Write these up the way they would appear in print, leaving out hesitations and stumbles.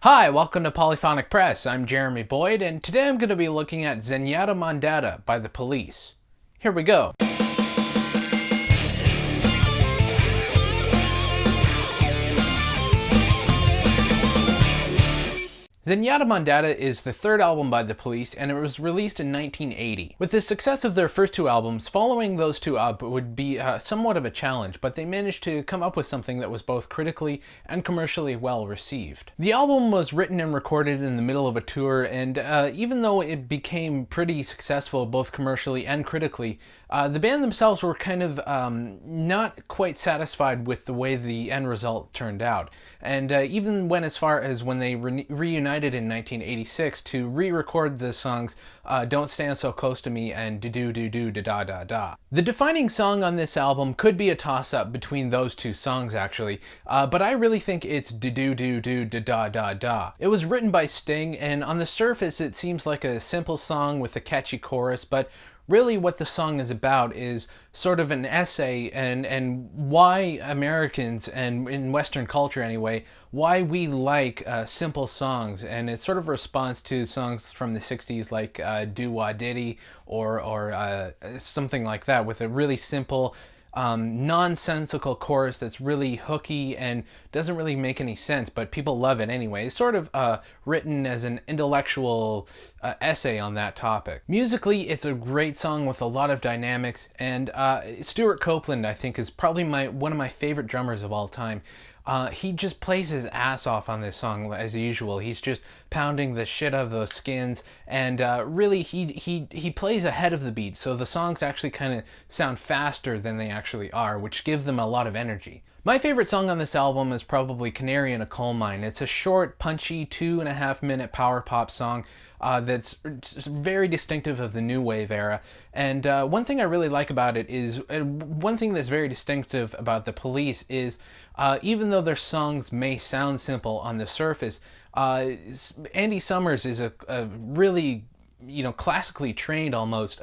Hi, welcome to Polyphonic Press. I'm Jeremy Boyd, and today I'm going to be looking at Zenyattá Mondatta by The Police. Here we go. Zenyattá Mondatta is the third album by The Police, and it was released in 1980. With the success of their first two albums, following those two up would be somewhat of a challenge, but they managed to come up with something that was both critically and commercially well received. The album was written and recorded in the middle of a tour, and even though it became pretty successful both commercially and critically, the band themselves were kind of not quite satisfied with the way the end result turned out, and even went as far as when they reunited in 1986 to re-record the songs Don't Stand So Close to Me and Do-Do-Do-Do-Da-Da-Da. The defining song on this album could be a toss-up between those two songs actually, but I really think it's Do-Do-Do-Do-Da-Da-Da. It was written by Sting, and on the surface it seems like a simple song with a catchy chorus, but really what the song is about is sort of an essay and why Americans, and in Western culture anyway, why we like simple songs. And it's sort of a response to songs from the 60s like Do-Wah Diddy or something like that, with a really simple nonsensical chorus that's really hooky and doesn't really make any sense, but people love it anyway. It's sort of written as an intellectual essay on that topic. Musically, it's a great song with a lot of dynamics, and Stuart Copeland, I think, is probably one of my favorite drummers of all time. He just plays his ass off on this song as usual. He's just pounding the shit out of those skins, and really he plays ahead of the beat, so the songs actually kind of sound faster than they actually are, which gives them a lot of energy. My favorite song on this album is probably Canary in a Coal Mine. It's a short, punchy, 2.5-minute power pop song that's very distinctive of the new wave era. And one thing I really like about it is, one thing that's very distinctive about The Police is, even though their songs may sound simple on the surface, Andy Summers is a really classically trained almost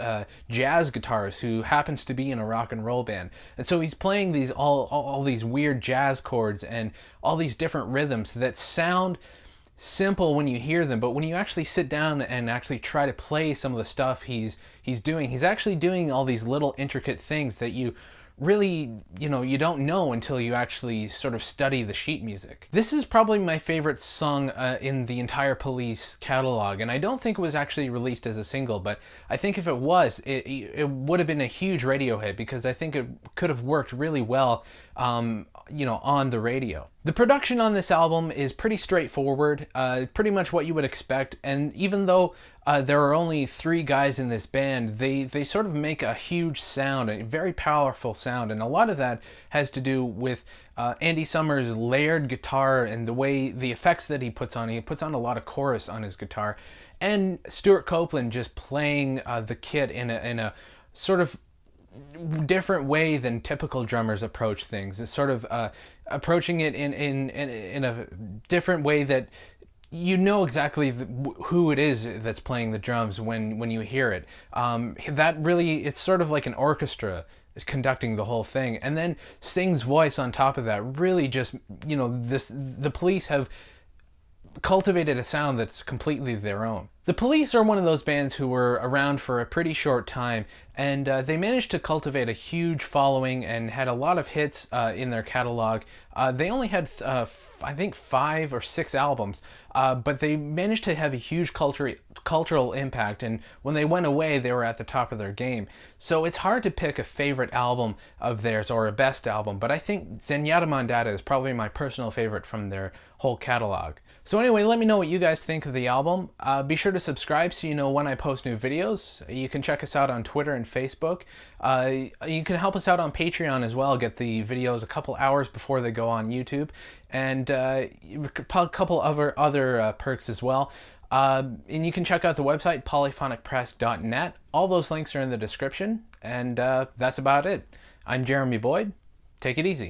jazz guitarist who happens to be in a rock and roll band, and so he's playing these all these weird jazz chords and all these different rhythms that sound simple when you hear them, but when you actually sit down and actually try to play some of the stuff he's doing, he's actually doing all these little intricate things that you really, you don't know until you actually sort of study the sheet music. This is probably my favorite song in the entire Police catalog, and I don't think it was actually released as a single, but I think if it was, it would have been a huge radio hit, because I think it could have worked really well on the radio. The production on this album is pretty straightforward, pretty much what you would expect, and even though there are only 3 guys in this band, they sort of make a huge sound, a very powerful sound, and a lot of that has to do with Andy Summers' layered guitar and the effects that he puts on. He puts on a lot of chorus on his guitar, and Stuart Copeland just playing the kit in a sort of different way than typical drummers approach things. It's sort of approaching it in a different way that you know exactly who it is that's playing the drums when you hear it. That really, it's sort of like an orchestra is conducting the whole thing, and then Sting's voice on top of that really just, the Police have cultivated a sound that's completely their own. The Police are one of those bands who were around for a pretty short time, and they managed to cultivate a huge following and had a lot of hits in their catalog. They only had, I think, 5 or 6 albums, but they managed to have a huge cultural impact, and when they went away, they were at the top of their game. So it's hard to pick a favorite album of theirs or a best album, but I think Zenyattá Mondatta is probably my personal favorite from their whole catalog. So anyway, let me know what you guys think of the album. Be sure to subscribe so you know when I post new videos. You can check us out on Twitter and Facebook. You can help us out on Patreon as well. Get the videos a couple hours before they go on YouTube, and a couple other perks as well. And you can check out the website, polyphonicpress.net. All those links are in the description, and that's about it. I'm Jeremy Boyd. Take it easy.